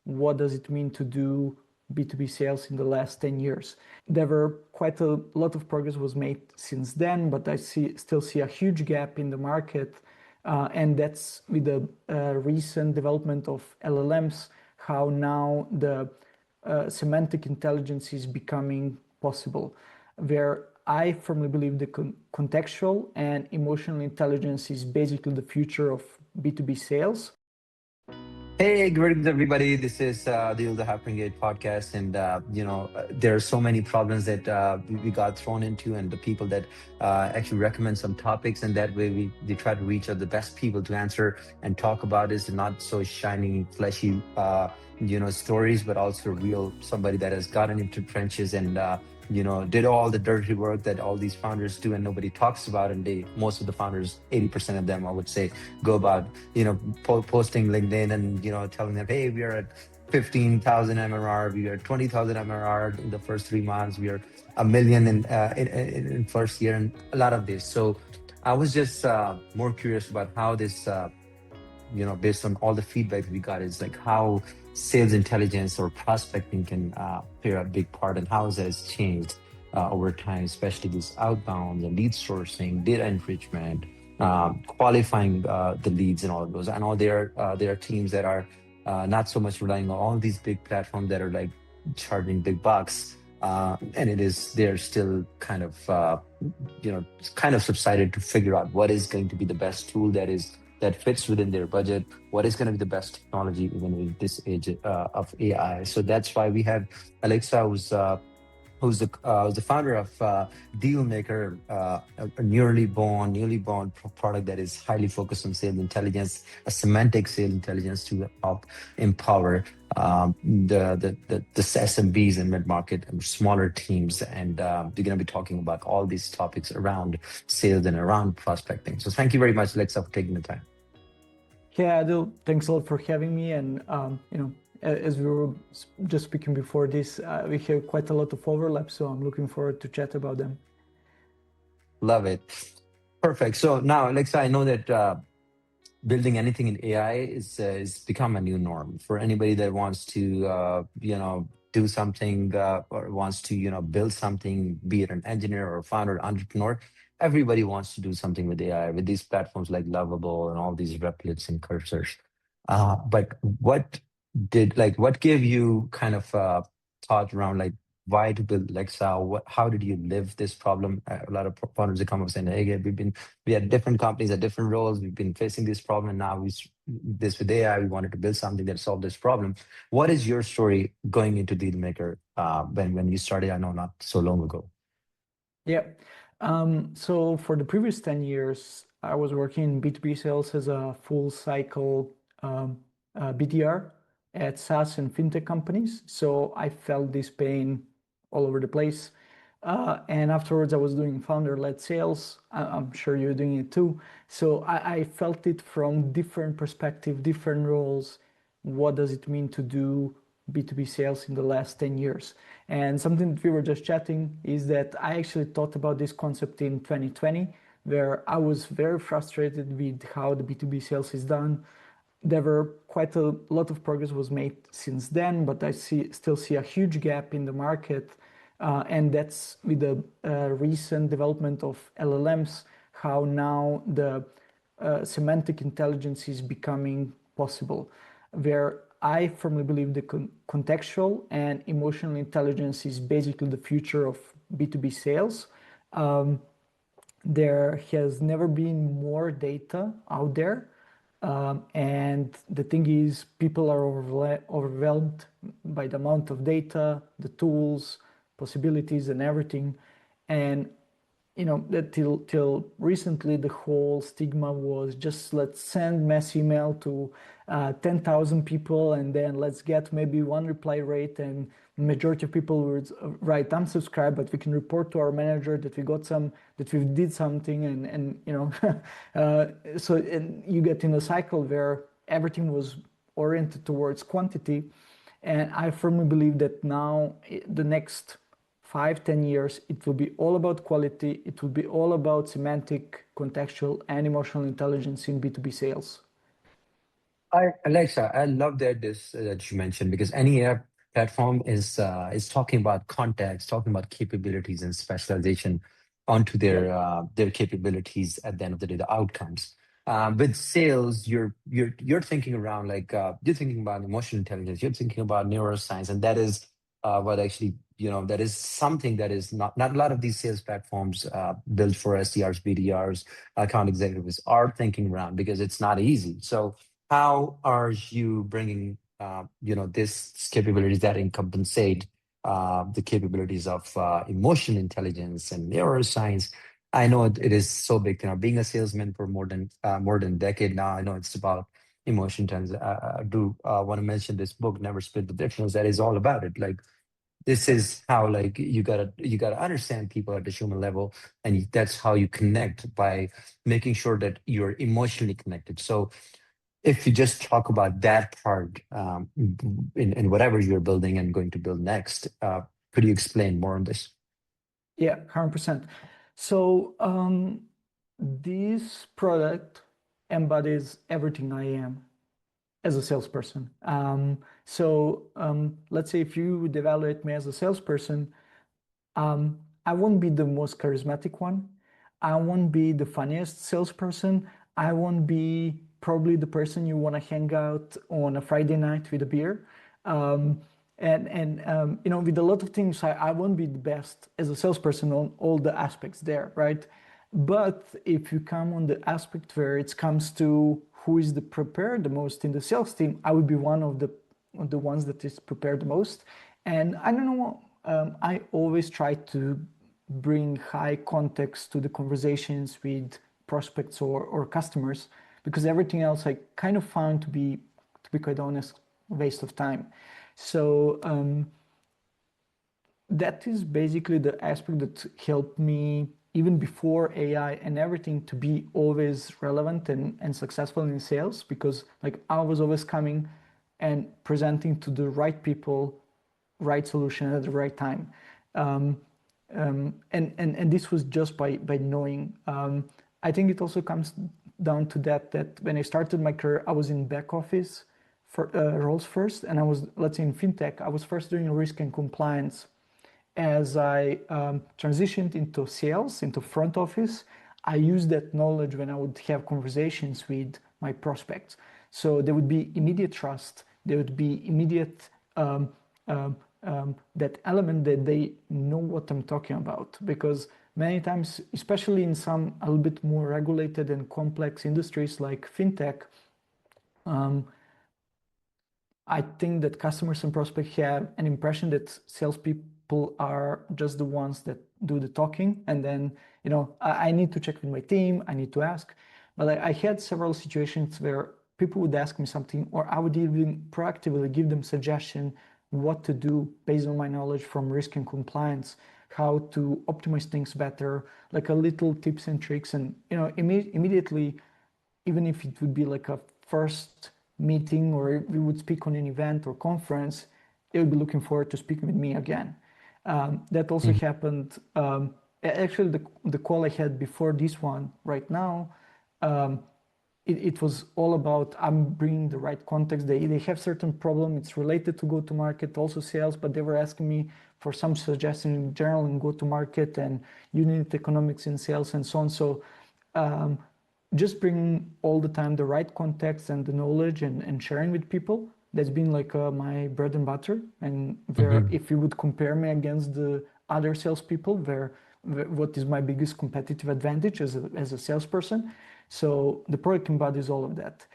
what does it mean to do B2B sales in the last 10 years. There were quite a lot of progress was made since then, but I still see a huge gap in the market. And that's with the recent development of LLMs, how now the semantic intelligence is becoming possible, where I firmly believe the contextual and emotional intelligence is basically the future of B2B sales. Hey, greetings everybody. This is the Hyperengage Podcast, and there are so many problems that we got thrown into, and the people that actually recommend some topics, and that way we try to reach out the best people to answer and talk about this, and not so shiny, fleshy, stories, but also real somebody that has gotten into trenches and did all the dirty work that all these founders do and nobody talks about. And most of the founders, 80% of them, I would say, go about, posting LinkedIn and, telling them, hey, we are at 15,000 MRR, we are 20,000 MRR in the first 3 months, we are $1 million in first year, and a lot of this. So I was just more curious about how this, based on all the feedback we got, is like how sales intelligence or prospecting can play a big part, and how that has changed over time, especially this outbound and lead sourcing, data enrichment, qualifying the leads and all of those. I know there are teams that are not so much relying on all these big platforms that are like charging big bucks, and they're still kind of subsided to figure out what is going to be the best tool that fits within their budget, what is going to be the best technology even with this age of AI. So that's why we have Aleksa, who's the founder of Dealmayker, a newly born product that is highly focused on sales intelligence, a semantic sales intelligence to help empower the SMBs and mid-market and smaller teams. And we're going to be talking about all these topics around sales and around prospecting. So thank you very much, Aleksa, for taking the time. Yeah, Adil, thanks a lot for having me. And, as we were just speaking before this, we have quite a lot of overlap, so I'm looking forward to chat about them. Love it. Perfect. So now, Aleksa, I know that building anything in AI is become a new norm for anybody that wants to, do something or wants to, build something, be it an engineer or a founder, entrepreneur. Everybody wants to do something with AI, with these platforms like Lovable and all these replets and cursors. But what gave you kind of thought around like why to build Alexa? How did you live this problem? A lot of founders that come up saying, "Hey, we had different companies at different roles. We've been facing this problem, and now this with AI. We wanted to build something that solved this problem." What is your story going into Dealmaker when you started? I know not so long ago. Yeah. So for the previous 10 years, I was working in B2B sales as a full cycle BDR at SaaS and fintech companies. So I felt this pain all over the place. And afterwards, I was doing founder-led sales. I'm sure you're doing it too. So I felt it from different perspectives, different roles. What does it mean to do B2B sales in the last 10 years? And something that we were just chatting is that I actually thought about this concept in 2020, where I was very frustrated with how the B2B sales is done. There were quite a lot of progress was made since then, but I still see a huge gap in the market. And that's with the recent development of LLMs, how now the semantic intelligence is becoming possible, where I firmly believe the contextual and emotional intelligence is basically the future of B2B sales. There has never been more data out there. And the thing is, people are overwhelmed by the amount of data, the tools, possibilities, and everything. And that till recently, the whole stigma was just let's send mass email to 10,000 people, and then let's get maybe one reply rate, and majority of people would write unsubscribe, but we can report to our manager that we did something, and so and you get in a cycle where everything was oriented towards quantity. And I firmly believe that now the next 5-10 years, it will be all about quality. It will be all about semantic, contextual, and emotional intelligence in B2B sales. Alexa, I love that this that you mentioned because any app platform is talking about context, talking about capabilities and specialization onto Yep. their capabilities at the end of the day, the outcomes. With sales, you're thinking around like you're thinking about emotional intelligence, you're thinking about neuroscience, and that is what actually that is something that is not a lot of these sales platforms built for SDRs, BDRs, account executives are thinking around because it's not easy. So how are you bringing this capabilities that compensate the capabilities of emotional intelligence and neuroscience? I know it is so big. Being a salesman for more than a decade now, I know it's about emotion intelligence. I do want to mention this book, Never Split the Difference, that is all about it. Like this Yep. is how like you gotta understand people at the human level, and that's how you connect by making sure that you're emotionally connected. So if you just talk about that part in whatever you're building and going to build next, could you explain more on this? Yeah, 100%. So this product embodies everything I am as a salesperson. Let's say if you would evaluate me as a salesperson, I won't be the most charismatic one. I won't be the funniest salesperson. I won't be probably the person you want to hang out on a Friday night with a beer. Um, with a lot of things, I won't be the best as a salesperson on all the aspects there, right? But if you come on the aspect where it comes to who is the prepared the most in the sales team, I would be one of the ones that is prepared the most. And I don't know, I always try to bring high context to the conversations with prospects or customers because everything else I kind of found to be quite honest, waste of time. So that is basically the aspect that helped me even before AI and everything to be always relevant and successful in sales because like I was always coming and presenting to the right people, right solution at the right time. And this was just by knowing. I think it also comes down to that when I started my career, I was in back office for roles first, and I was, let's say, in fintech. I was first doing risk and compliance. As I transitioned into sales, into front office, I used that knowledge when I would have conversations with my prospects. So there would be immediate trust. There would be immediate that element that they know what I'm talking about. Because many times, especially in some a little bit more regulated and complex industries like fintech, I think that customers and prospects have an impression that salespeople are just the ones that do the talking. And then, I need to check with my team, I need to ask. But I had several situations where people would ask me something, or I would even proactively give them suggestion what to do based on my knowledge from risk and compliance, how to optimize things better, like a little tips and tricks. And, immediately, even if it would be like a first meeting or we would speak on an event or conference, they would be looking forward to speaking with me again. That also Mhm. happened. Actually, the call I had before this one right now, um, it was all about I'm bringing the right context. They have certain problem. It's related to go to market, also sales, but they were asking me for some suggestion in general in go to market and unit economics in sales and so on. So um, just bringing all the time the right context and the knowledge and sharing with people. That's been like my bread and butter. And where Mhm. if you would compare me against the other salespeople, what is my biggest competitive advantage as a salesperson? So the product embodies all of that.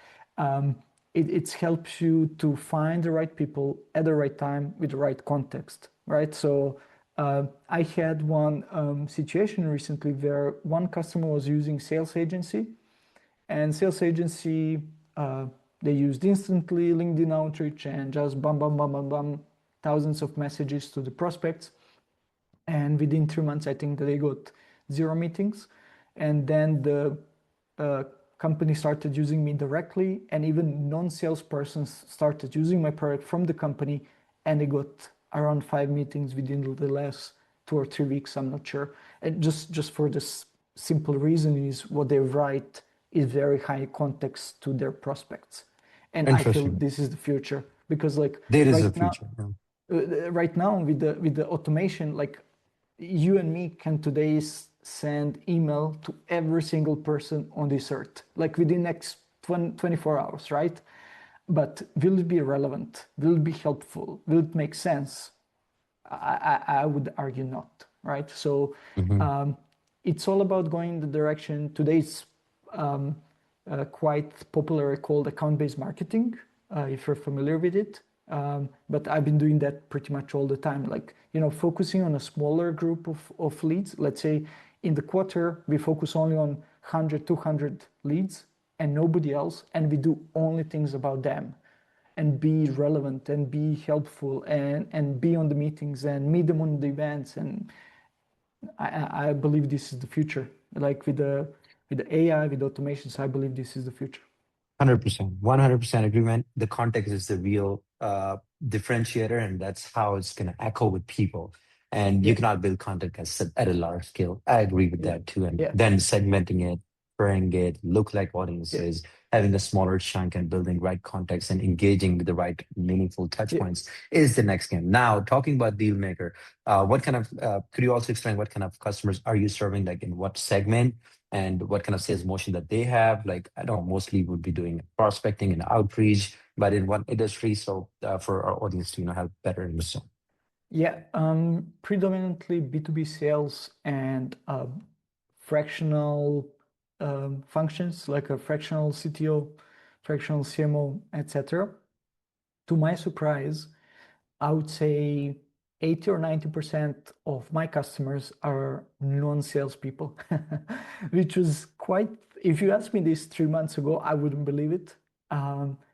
It helps you to find the right people at the right time with the right context, right? So I had one situation recently where one customer was using sales agency, and sales agency they used instantly LinkedIn outreach and just bam, bam, bam, bam, bam, thousands of messages to the prospects. And within 3 months, I think that they got zero meetings. And then the uh, company started using me directly, and even non-salespersons started using my product from the company, and they got around 5 meetings within the last 2 or 3 weeks. I'm not sure. And just for this simple reason is what they write is very high context to their prospects. And I feel Interesting. this is the future because like There is a right now, future. Yeah. right now with the automation, like you and me can today send email to every single person on this earth, like within next 24 hours, right? But will it be relevant? Will it be helpful? Will it make sense? I would argue not, right? So Mhm. it's all about going in the direction. Today's quite popular called account-based marketing, if you're familiar with it. But I've been doing that pretty much all the time, like, focusing on a smaller group of leads. Let's say in the quarter, we focus only on 100, 200 leads and nobody else, and we do only things about them and be relevant and be helpful and be on the meetings and meet them on the events. And I believe this is the future. Like with the AI, with automations, I believe this is the future. 100%, 100% agreement. The context is the real differentiator, and that's how it's going to echo with people. And you Yeah, cannot build content at a large scale. I agree with yeah, that too. And yeah, then segmenting it, pairing it, look like yeah, audiences, having a smaller chunk and building right context and engaging with the right meaningful touch yeah. points is the next game. Now, talking about Dealmaker, what kind of, could you also explain what kind of customers are you serving, like in what segment? And what kind of sales motion that they have. Like, I know mostly would be doing prospecting and outreach, but in one industry. So for our audience to help better understand. Yeah, predominantly B2B sales and fractional functions like a fractional CTO, fractional CMO, etc. To my surprise, I would say 80 or 90% of my customers are non-salespeople, which was quite, if you asked me this 3 months ago, I wouldn't believe it.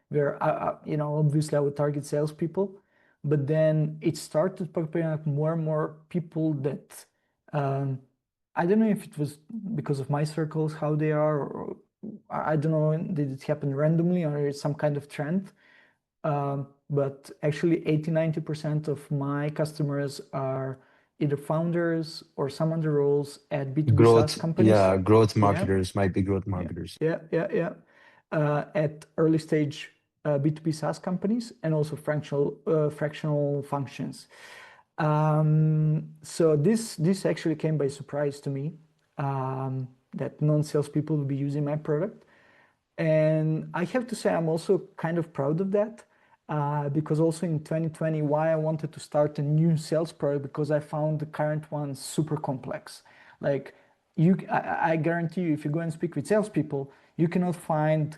Where, obviously I would target salespeople, but then it started popping up more and more people that, um, I don't know if it was because of my circles, how they are, or I don't know, did it happen randomly or it's some kind of trend? But actually 80-90% of my customers are either founders or some other roles at B2B SaaS Growth, companies. yeah, growth Yeah, marketers might be growth yeah, marketers. yeah. At early stage B2B SaaS companies and also fractional functions. So this actually came by surprise to me, that non-sales people will be using my product. And I have to say, I'm also kind of proud of that, because also in 2020, why I wanted to start a new sales product, because I found the current one super complex. Like I guarantee you, if you go and speak with salespeople, you cannot find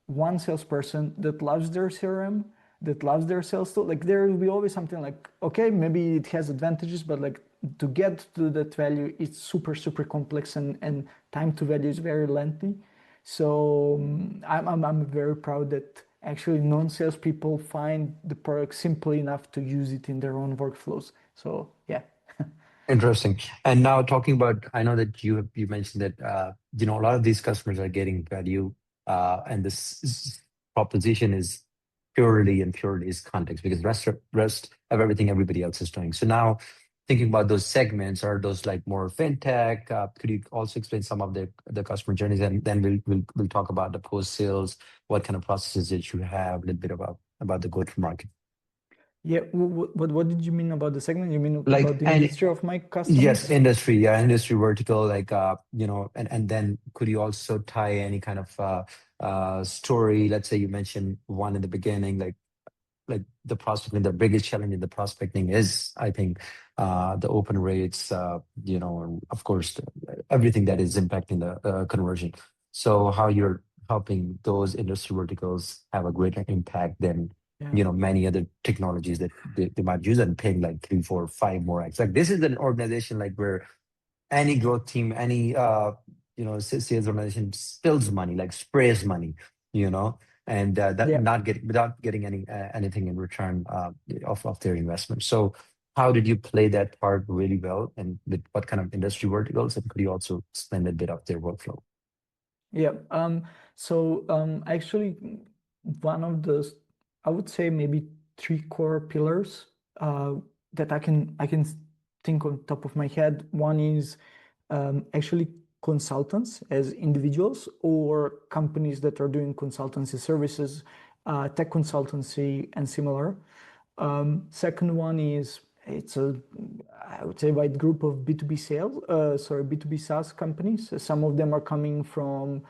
one salesperson that loves their CRM, that loves their sales tool. Like there will be always something like, okay, maybe it has advantages, but like to get to that value, it's super, super complex and time to value is very lengthy. So I'm very proud that actually non-salespeople find the product simple enough to use it in their own workflows. So yeah. Interesting. And now talking about, I know that you mentioned that a lot of these customers are getting value, and proposition is purely is context because rest of everything everybody else is doing. So now thinking about those segments, are those like more fintech? Could you also explain some of the customer journeys, and then we'll talk about the post sales, what kind of processes that you have, a little bit about the go to market. Yeah, what did you mean about the segment? You mean about Like, the and industry of my yes, customers? industry, yeah, industry vertical, like and then could you also tie any kind of story? Let's say you mentioned one in the beginning, like the prospecting, the biggest challenge in the prospecting is, I think, the open rates, and of course, everything that is impacting the conversion. So how you're helping those industry verticals have a greater impact than Yeah. many other technologies that they might use and paying like three, four, five more X. Like this is an organization like where any growth team, any sales organization spills money, like sprays money, you know, and that Yeah. not get without getting anything in return of their investment. So how did you play that part really well, and with what kind of industry verticals, and could you also explain a bit of their workflow? Yeah. Actually, one of the, I would say maybe three core pillars that I can think on top of my head. One is actually consultants as individuals or companies that are doing consultancy services tech consultancy and similar. Second one is it's a, I would say, wide group of B2B B2B SaaS companies. Some of them are coming from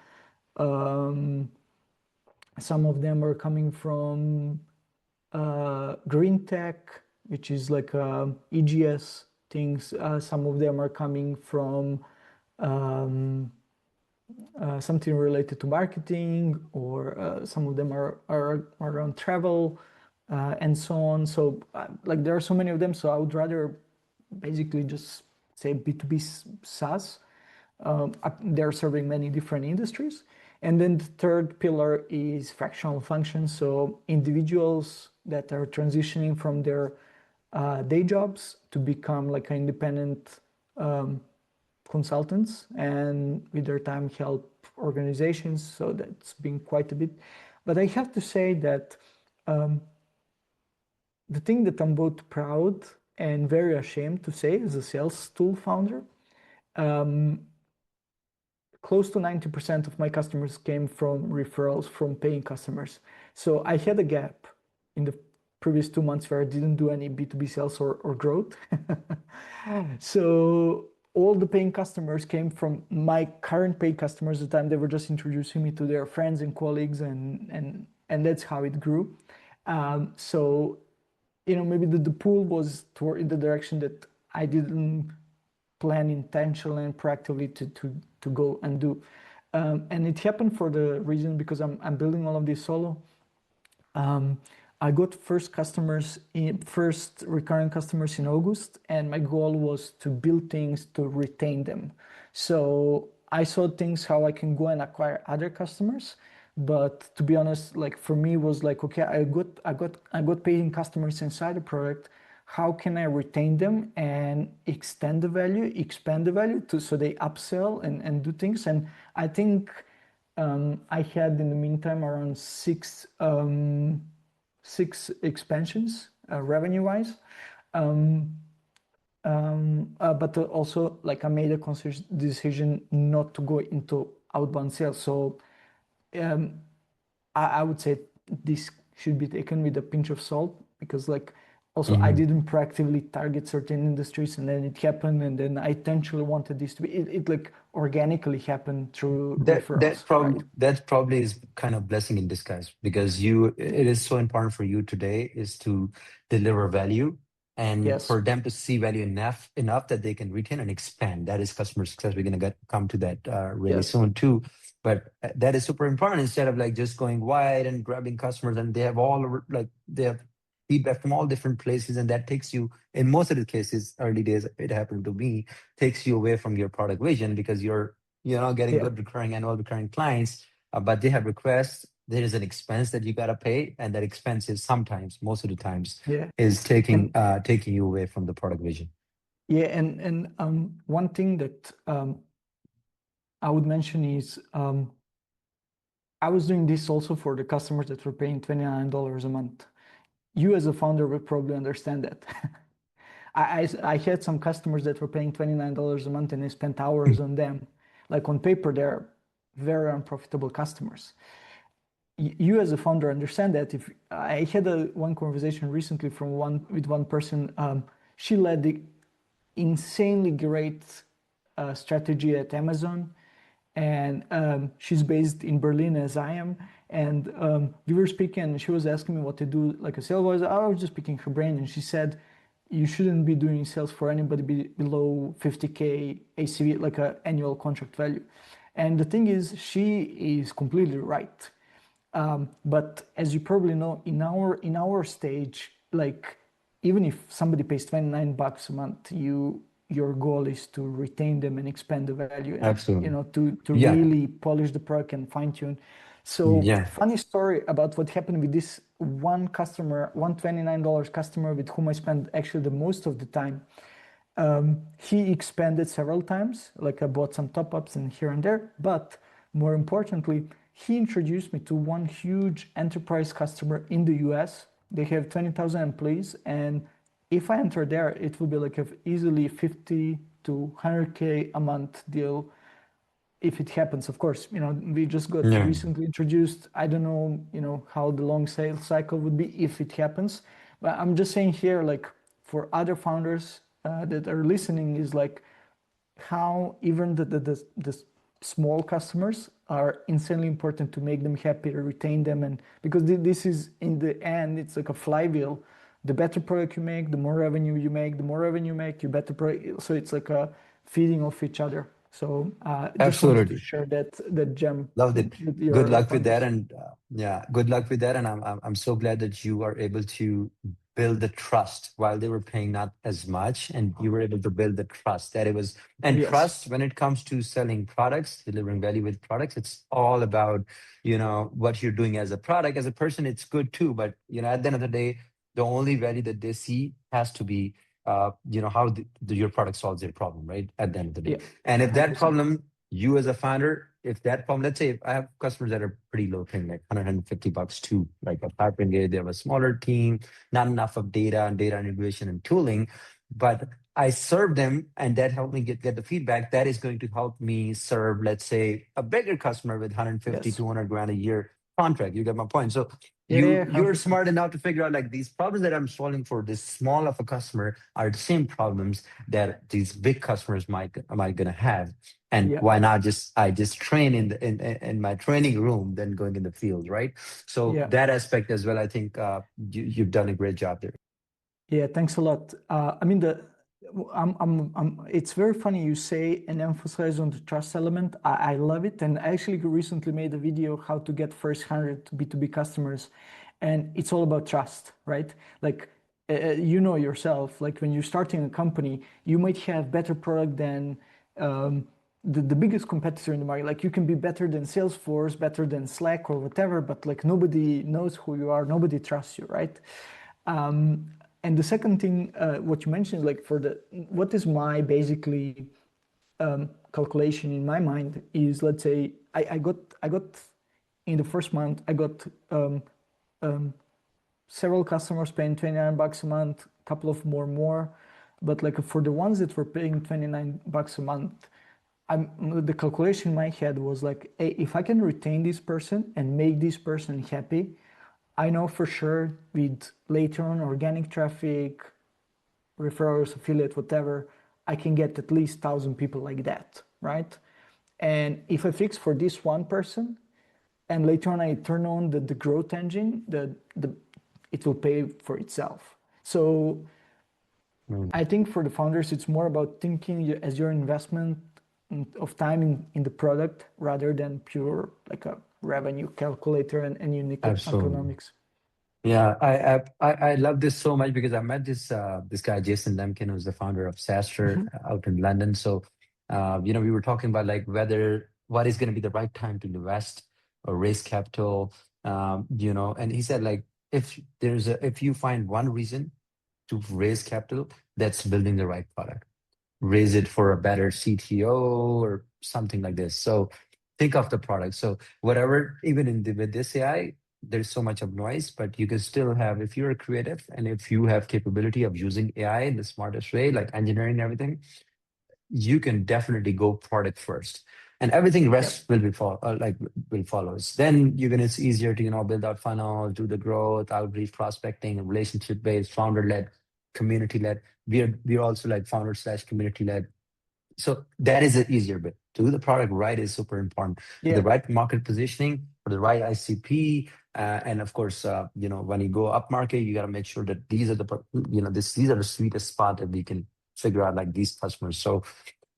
um, green tech, which is like EGS things. Some of them are coming from um, something related to marketing, or some of them are around travel and so on. So like there are so many of them. So I would rather basically just say B2B SaaS. They're serving many different industries. And then the third pillar is fractional functions. So individuals that are transitioning from their day jobs to become like independent consultants, and with their time help organizations. So that's been quite a bit. But I have to say that the thing that I'm both proud and very ashamed to say as a sales tool founder, close to 90% of my customers came from referrals from paying customers. So I had a gap in the previous 2 months where I didn't do any B2B sales or growth. So all the paying customers came from my current paid customers at the time. They were just introducing me to their friends and colleagues, and that's how it grew. So maybe the pool was toward in the direction that I didn't plan intentionally and proactively to go and do. And it happened for the reason because I'm building all of this solo. I got first recurring customers in August, and my goal was to build things to retain them. So I saw things how I can go and acquire other customers. But to be honest, like for me was like, okay, I got paying customers inside the product. How can I retain them and expand the value so they upsell and do things? And I think I had in the meantime around six expansions revenue wise. But also like I made a conscious decision not to go into outbound sales. So I would say this should be taken with a pinch of salt, because like also I Mhm. didn't proactively target certain industries, and then it happened, and then I intentionally wanted this to be it like organically happened through referrals, right? That probably is kind of blessing in disguise, because it is so important for you today is to deliver value, and Yes, for them to see value enough that they can retain and expand. That is customer success. We're gonna come to that really yes, soon too. But that is super important, instead of like just going wide and grabbing customers, and they have like they have feedback from all different places, and that takes you, in most of the cases, early days it happened to me, takes you away from your product vision, because you're getting yeah, good annual recurring clients, but they have requests. There is an expense that you gotta pay, and that expense is sometimes, most of the times, yeah, is and taking you away from the product vision. yeah, and one thing that I would mention is I was doing this also for the customers that were paying $29 a month. You as a founder would probably understand that. I had some customers that were paying $29 a month, and I spent hours on them. Like on paper, they're very unprofitable customers. You as a founder understand that. If I had one conversation recently with one person, she led the insanely great strategy at Amazon, and she's based in Berlin as I am. And we were speaking, and she was asking me what to do, like a sales voice. I was just picking her brain, and she said, "You shouldn't be doing sales for anybody below 50K ACV, like an annual contract value." And the thing is, she is completely right. But as you probably know, in our stage, like even if somebody pays $29 a month, your goal is to retain them and expand the value, and Absolutely. to Yeah. really polish the product and fine tune. So Yeah. funny story about what happened with this one customer, one $29 customer with whom I spent actually the most of the time. He expanded several times, like I bought some top ups and here and there, but more importantly, he introduced me to one huge enterprise customer in the US. They have 20,000 employees, and if I enter there, it will be like a easily 50 to 100K a month deal. if it happens, of course, we just got Yeah, recently introduced. I don't know, how the long sales cycle would be if it happens. But I'm just saying here, like for other founders that are listening, is like how even the small customers are insanely important to make them happy, retain them, and because this is in the end, it's like a flywheel. The better product you make, the more revenue you make. The more revenue you make, you better product. So it's like a feeding off each other. So just wanted to absolutely. share that gem Loved it. with Good your luck with that, founders. and yeah, good luck with that. And I'm so glad that you are able to build the trust while they were paying not as much, and you were able to build the trust that it was. And Yes. trust when it comes to selling products, delivering value with products, it's all about what you're doing as a product. As a person, it's good too, but at the end of the day, the only value that they see has to be how your product solves their problem, right? At the end of the day, Yeah. and if that 100%. problem you as a founder, if that problem, let's say if I have customers that are pretty low paying, like $150 to like a Hyperengage, they have a smaller team, not enough of data and data integration and tooling, but I serve them and that helped me get the feedback. That is going to help me serve, let's say, a bigger customer with 150, Yes. 200 grand a year contract. You get my point. So Yeah. you Yeah. you're 100%. smart enough to figure out like these problems that I'm solving for this small of a customer are the same problems that these big customers might gonna have. And Yeah. why not just train in my training room than going in the field, right? So Yeah. that aspect as well, I think you've done a great job there. Yeah, thanks a lot. I mean, it's very funny you say and emphasize on the trust element. I love it. And I actually recently made a video how to get first 100 B2B customers. And it's all about trust, right? Like, you know yourself, like when you're starting a company, you might have better product than the biggest competitor in the market. Like you can be better than Salesforce, better than Slack or whatever, but like nobody knows who you are, nobody trusts you, right? And the second thing, what you mentioned is like what is my basically calculation in my mind is, let's say I got in the first month I got several customers paying $29 a month, a couple of more, but like for the ones that were paying $29 a month, the calculation in my head was like, hey, if I can retain this person and make this person happy, I know for sure with later on organic traffic, referrals, affiliate, whatever, I can get at least 1,000 people like that, right? And if I fix for this one person, and later on I turn on the growth engine, it will pay for itself. So Mm, I think for the founders, it's more about thinking as your investment of time in the product rather than pure like a revenue calculator and unique absolutely. economics. Yeah, I love this so much because I met this guy Jason Lemkin, who's the founder of Saster Mhm. out in London. So we were talking about like whether what is going to be the right time to invest or raise capital. And he said like if you find one reason to raise capital, that's building the right product. Raise it for a better CTO or something like this. So think of the product. So whatever, even with this AI, there's so much of noise, but you can still have, if you're creative and if you have capability of using AI in the smartest way, like engineering and everything, you can definitely go product first. And everything Yep. rest will be will follows. Then it's easier to build out funnels, do the growth, outreach, prospecting, relationship based, founder led, community led. We're also like founder slash community led. So that is the easier bit. To do the product right is super important for the Yeah. right market positioning, for the right ICP, and of course, when you go up market, you got to make sure that these are these are the sweetest spot that we can figure out like these customers. So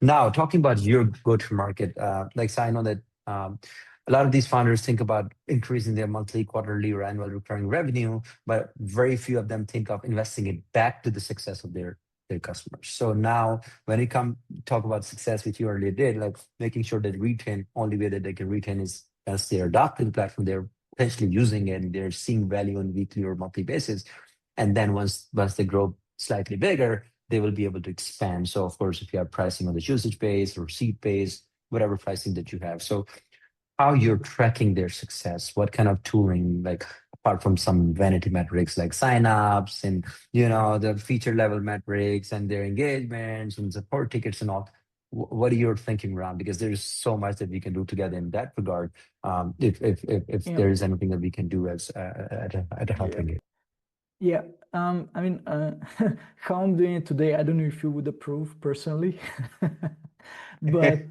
now talking about your go-to-market, like so I know that a lot of these founders think about increasing their monthly, quarterly, or annual recurring revenue, but very few of them think of investing it back to the success of their customers. So now when you come talk about success, which you earlier did, like making sure that retain, only way that they can retain is as they're adopting the platform, they're potentially using it, and they're seeing value on weekly or monthly basis. And then once they grow slightly bigger, they will be able to expand. So of course, if you have pricing on the usage base or seat base, whatever pricing that you have. So how you're tracking their success, what kind of tooling, like apart from some vanity metrics like signups and the feature level metrics and their engagements and support tickets and all. What are your thinking around? Because there's so much that we can do together in that regard. If Yeah, there is anything that we can do as at a yeah, helping it. yeah. I mean, how I'm doing it today, I don't know if you would approve personally, but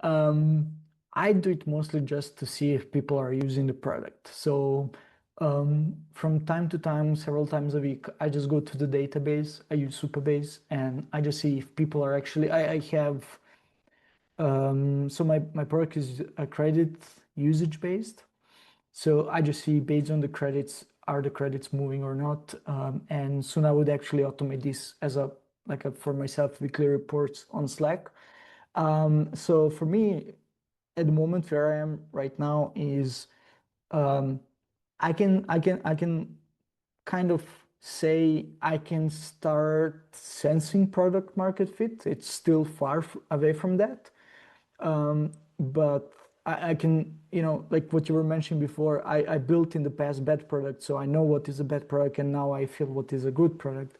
um, I do it mostly just to see if people are using the product. So from time to time, several times a week, I just go to the database. I use Supabase, and I just see if people are actually. I have so my product is a credit usage based. So I just see based on the credits, are the credits moving or not? And soon I would actually automate this as a for myself weekly reports on Slack. So for me, at the moment where I am right now is um, I can kind of say I can start sensing product market fit. It's still far away from that, but I can, like what you were mentioning before, I built in the past bad product, so I know what is a bad product, and now I feel what is a good product.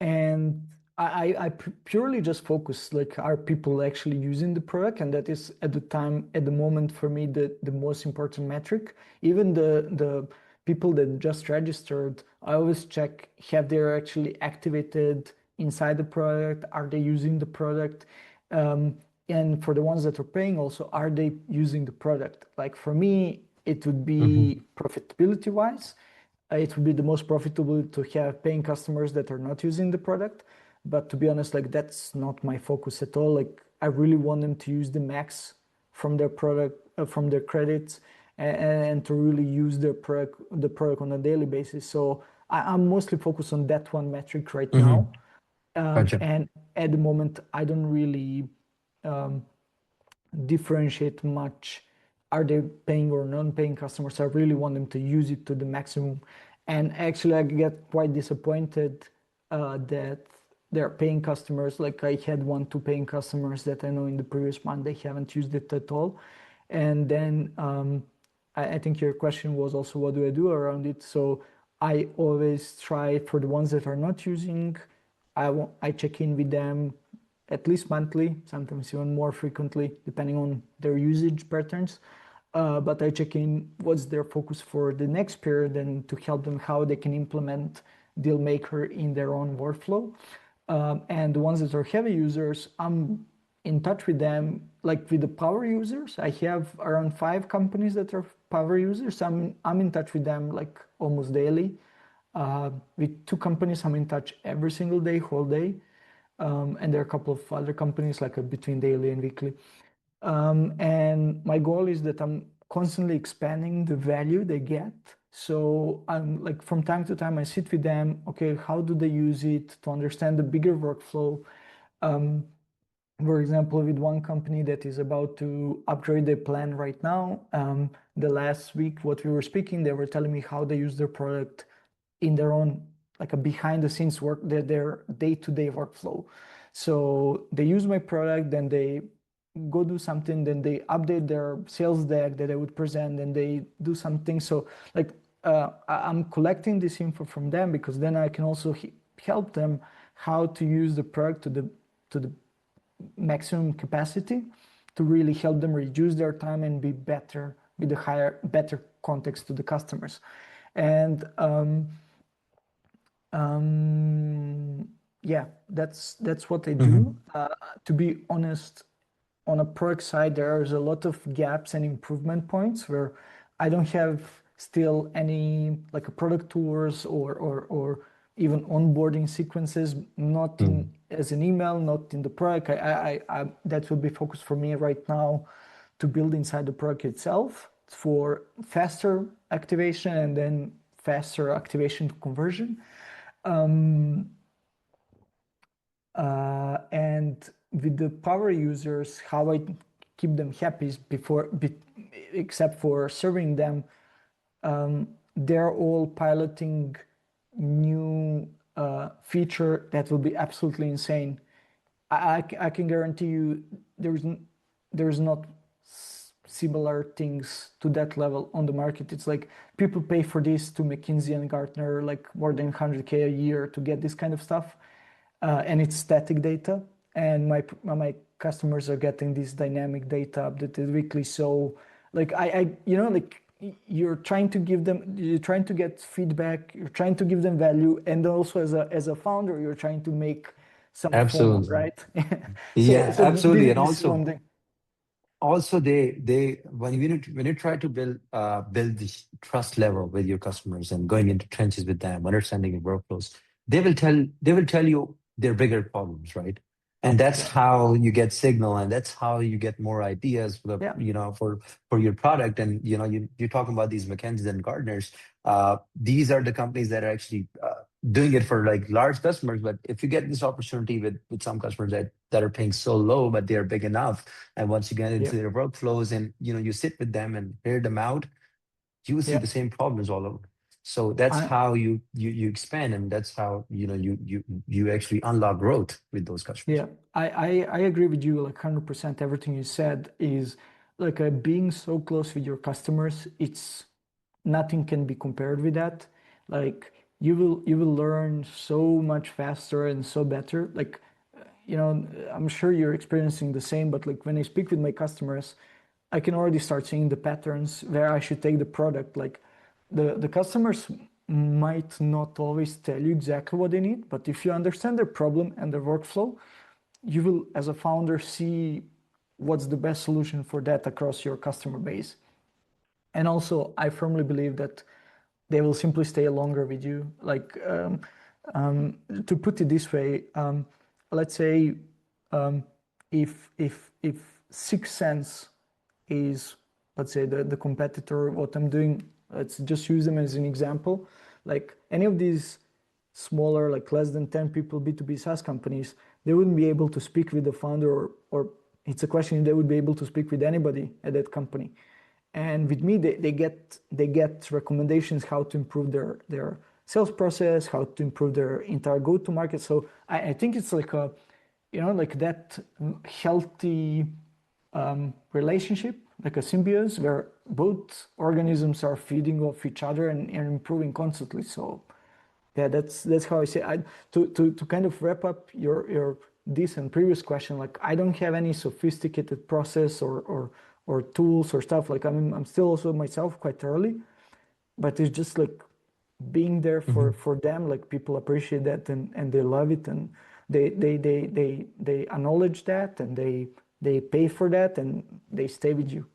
And I purely just focus like are people actually using the product, and that is at the moment for me the most important metric. Even the people that just registered, I always check have they actually activated inside the product, are they using the product, um, and for the ones that are paying also, are they using the product? Like for me, it would Mhm, be profitability wise, it would be the most profitable to have paying customers that are not using the product. But to be honest, like that's not my focus at all. Like I really want them to use the max from their product, from their credits, and to really use the product on a daily basis. So I'm mostly focused on that one metric right mhm. now. Gotcha. And at the moment, I don't really differentiate much. Are they paying or non-paying customers? I really want them to use it to the maximum. And actually, I get quite disappointed that they're paying customers. Like I had one, two paying customers that I know in the previous month, they haven't used it at all. And then I think your question was also, what do I do around it? So I always try for the ones that are not using, I check in with them at least monthly, sometimes even more frequently, depending on their usage patterns. But I check in what's their focus for the next period and to help them how they can implement Dealmayker in their own workflow. And the ones that are heavy users, I'm in touch with them, like with the power users. I have around 5 companies that are power users. I'm in touch with them like almost daily. With 2 companies, I'm in touch every single day, whole day. And there are a couple of other companies like between daily and weekly. And my goal is that I'm constantly expanding the value they get. So I'm like from time to time I sit with them. Okay, how do they use it to understand the bigger workflow? For example, with one company that is about to upgrade their plan right now, the last week what we were speaking, they were telling me how they use their product in their own like a behind the scenes work, their day-to-day workflow. So they use my product, then they go do something, then they update their sales deck that I would present, and they do something. So like I'm collecting this info from them because then I can also help them how to use the product to the maximum capacity to really help them reduce their time and be better with better context to the customers. And yeah, that's what I do. Mhm, To be honest, on a product side, there's a lot of gaps and improvement points where I don't have still any like a product tours or even onboarding sequences, not in mhm, as an email, not in the product. That will be focused for me right now to build inside the product itself for faster activation and then faster activation to conversion. And with the power users, how I keep them happy is except for serving them, they're all piloting new feature that will be absolutely insane. I can guarantee you there's not similar things to that level on the market. It's like people pay for this to McKinsey and Gartner like more than 100K a year to get this kind of stuff. and it's static data. And my customers are getting this dynamic data updated weekly. So like like you're trying to give them, you're trying to get feedback, you're trying to give them value, and also as a founder, you're trying to make some FOMO, Absolutely. right? Yeah, So absolutely. And this is one also, thing. they when you try to build this trust level with your customers and going into trenches with them, understanding your workflows, they will tell you their bigger problems, right? And that's Yeah, how you get signal, and that's how you get more ideas for the yeah, for your product. And you're talking about these McKinseys and Gartners. These are the companies that are actually doing it for like large customers. But if you get this opportunity with some customers that are paying so low, but they are big enough, and once you get yeah, into their workflows and you sit with them and hear them out, you will see yeah. the same problems all over. So that's I how you expand, and that's how you actually unlock growth with those customers. Yeah, I agree with you like 100%. Everything you said is like being so close with your customers. It's nothing can be compared with that. Like you will learn so much faster and so better. Like I'm sure you're experiencing the same, but like when I speak with my customers, I can already start seeing the patterns where I should take the product. Like the customers might not always tell you exactly what they need, but if you understand their problem and their workflow, you will, as a founder, see what's the best solution for that across your customer base. And also, I firmly believe that they will simply stay longer with you. Like, to put it this way, let's say if 6 cents is, let's say, the competitor, what I'm doing, let's just use them as an example. Like any of these smaller, like less than 10 people B2B SaaS companies, they wouldn't be able to speak with the founder, or it's a question if they would be able to speak with anybody at that company. And with me, they get recommendations how to improve their sales process, how to improve their entire go-to-market. So I think it's like like that healthy relationship, like a symbiosis where both organisms are feeding off each other and improving constantly. So yeah, that's how I say. To kind of wrap up your this and previous question, like I don't have any sophisticated process or tools or stuff. Like I'm still also myself quite early, but it's just like being there Mhm. for them. Like people appreciate that and they love it, and they acknowledge that, and they pay for that, and they stay with you.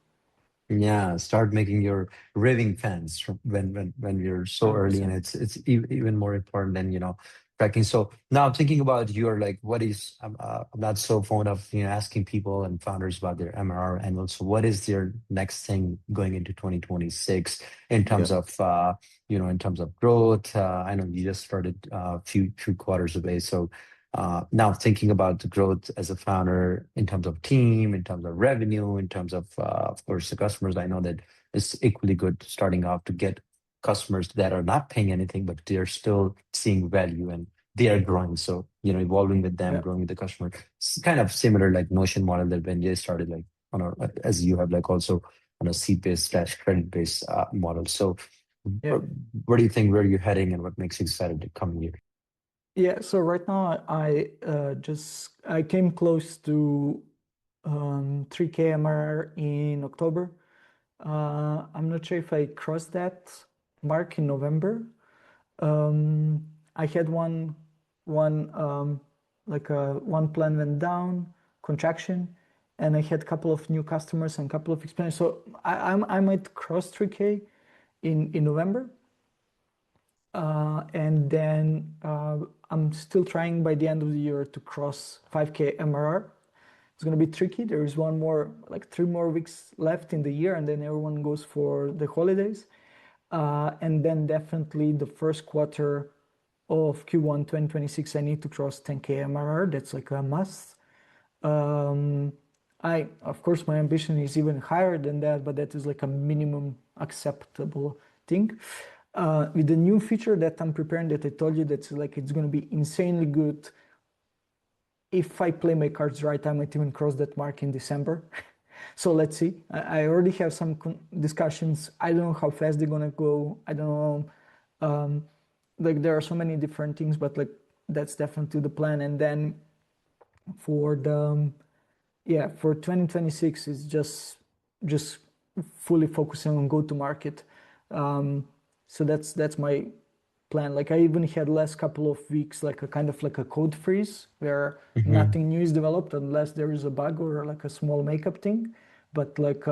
Yeah, start making your raving fans when you're so early, and 100%. it's even more important than tracking. So now I'm thinking about your like what is I'm not so fond of asking people and founders about their MRR annual. So what is their next thing going into 2026 in Yeah. terms of in terms of growth? I know you just started a few quarters away, so now thinking about the growth as a founder in terms of team, in terms of revenue, in terms of course, the customers, I know that it's equally good starting off to get customers that are not paying anything, but they're still seeing value and they are growing. So, evolving with them, Yeah. growing with the customer. It's kind of similar like Notion model that when they started like as you have like also on a seat-based slash credit-based model. So Yeah. where do you think where you're heading and what makes you excited to come here? Yeah, so right now I came close to 3K MRR in October. I'm not sure if I crossed that mark in November. I had one like one plan went down, contraction, and I had a couple of new customers and a couple of experience. So I might cross 3K in November. And then I'm still trying by the end of the year to cross 5K MRR. It's going to be tricky. There is one more, like 3 more weeks left in the year, and then everyone goes for the holidays. And then definitely the first quarter of Q1 2026, I need to cross 10K MRR. That's like a must. Um, of course, my ambition is even higher than that, but that is like a minimum acceptable thing. With the new feature that I'm preparing, that I told you, that's like it's going to be insanely good. If I play my cards right, I might even cross that mark in December. So let's see. I already have some discussions. I don't know how fast they're gonna go. I don't know. Um, like there are so many different things, but like that's definitely the plan. And then for the yeah, for 2026 is just fully focusing on go to market. Um, so that's my plan. Like I even had last couple of weeks like a kind of like a code freeze where Hmm. nothing new is developed unless there is a bug or like a small makeup thing. But like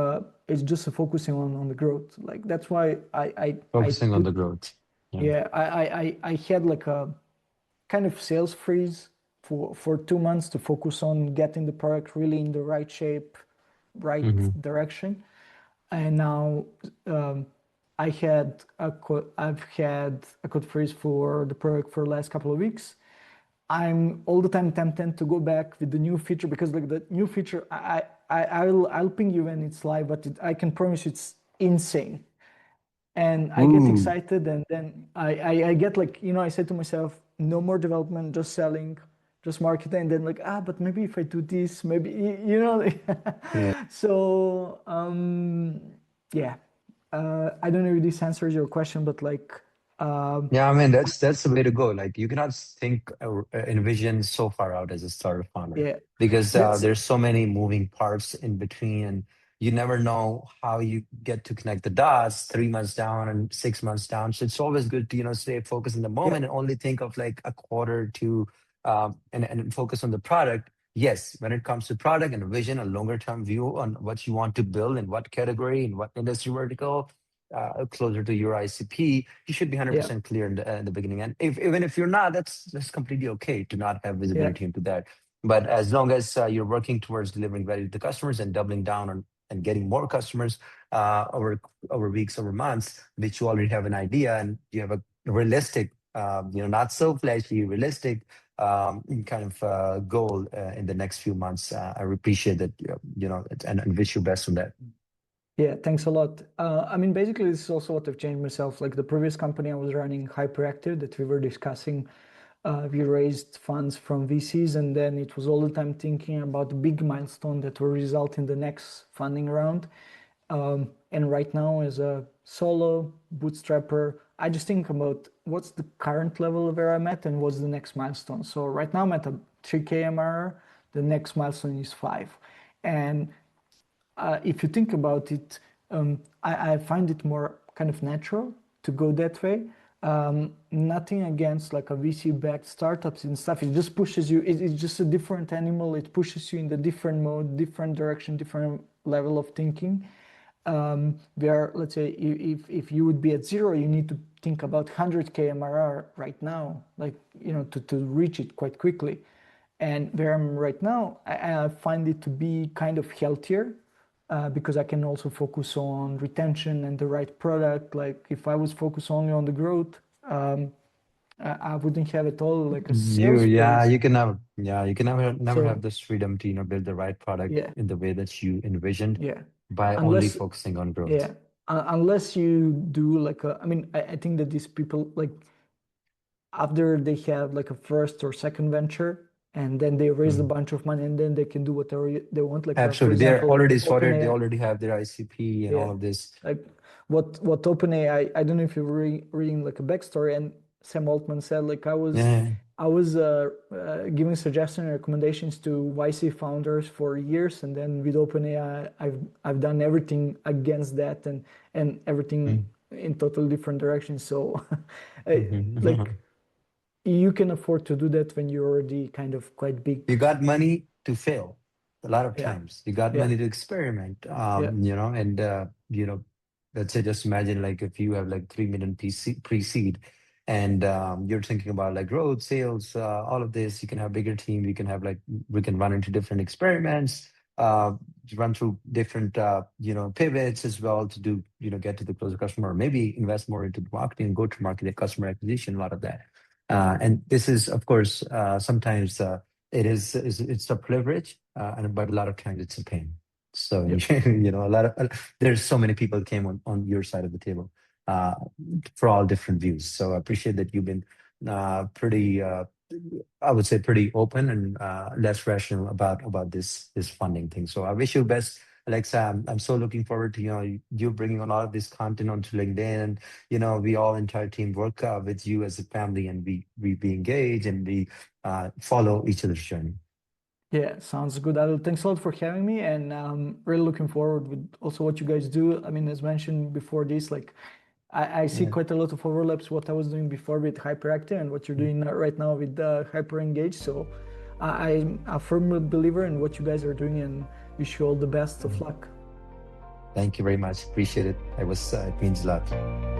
it's just focusing on the growth. Like that's why I Focusing on put the growth. Yeah. yeah I had like a kind of sales freeze for 2 months to focus on getting the product really in the right shape, right Hmm. direction. And now um, I've had a code freeze for the product for the last couple of weeks. I'm all the time tempted to go back with the new feature because like the new feature, I'll ping you when it's live, but I can promise you it's insane. And I get Ooh. excited, and then I get like, I say to myself, no more development, just selling, just marketing. And then like, but maybe if I do this, maybe, Yeah. so yeah. I don't know if this answers your question, but like, um, Yeah, I mean that's the way to go. Like you cannot think envision so far out as a startup founder yeah, because that's there's so many moving parts in between, and you never know how you get to connect the dots 3 months down and 6 months down. So it's always good to stay focused in the yeah, moment and only think of like a quarter to and focus on the product. Yes, when it comes to product and a vision, a longer term view on what you want to build in what category, in what industry vertical, closer to your ICP, you should be yeah, 100% clear in the beginning. And if even if you're not, that's completely okay to not have yeah, visibility into that. But as long as you're working towards delivering value to the customers and doubling down on and getting more customers over weeks, over months, which you already have an idea and you have a realistic, not so flashy, realistic kind of goal in the next few months. I appreciate that, and wish you best on that. yeah. Thanks a lot. I mean, basically, this is also what I've changed myself. Like the previous company I was running, Hyperactive, that we were discussing. We raised funds from VCs, and then it was all the time thinking about the big milestone that will result in the next funding round. And right now, as a solo bootstrapper, I just think about what's the current level where I'm at and what's the next milestone. So right now I'm at a 3K MRR. The next milestone is five. And if you think about it, I find it more kind of natural to go that way. Nothing against like a VC-backed startups and stuff. It just pushes you. It's just a different animal. It pushes you in the different mode, different direction, different level of thinking. Where let's say if you would be at zero, you need to think about 100K MRR right now, like to reach it quite quickly. And where I'm right now, I find it to be kind of healthier because I can also focus on retention and the right product. Like if I was focused only on the growth, I wouldn't have at all like a sales Yeah, base. you can never have So this freedom to, build the right product yeah, in the way that you envisioned yeah. by only Unless focusing on growth. yeah, unless you do like I mean, I think that these people like after they have like a first or second venture and then they raise a Mm. bunch of money and then they can do whatever they want. Like for Absolutely. They're example, already sorted. They OpenAI. already have their ICP and all Yeah, of this. like what OpenAI. I don't know if you're reading like a backstory. And Sam Altman said like Yeah. I was giving suggestions and recommendations to YC founders for years, and then with OpenAI, I've done everything against that and everything Mm. in totally different directions. So, like Mhm. you can afford to do that when you're already kind of quite big. You got money to fail a lot of Yeah, times. You got yeah, money to experiment, yeah, and let's say just imagine like if you have like 3 million pre-seed and you're thinking about like growth, sales, all of this, you can have bigger team. You can have like we can run into different experiments, uh, run through different pivots as well to do get to the closer customer, or maybe invest more into marketing, go to market, customer acquisition, a lot of that. And this is, of course, sometimes it's a privilege, and but a lot of times it's a pain. So yeah, a lot of there's so many people came on your side of the table uh, for all different views. So I appreciate that you've been pretty, I would say, pretty open and less rational about this funding thing. So I wish you best Alexa, I'm so looking forward to you bringing a lot of this content onto LinkedIn, and we all entire team work with you as a family, and we engage and we follow each other's journey. Yeah, sounds good, Adil. Thanks a lot for having me, and really looking forward with also what you guys do. I mean, as mentioned before this, like I see Yeah. quite a lot of overlaps what I was doing before with Hyperactive and what you're doing right now with Hyperengage. So I'm a firm believer in what you guys are doing and wish you all the best of luck. Thank you very much. Appreciate it. It means a lot.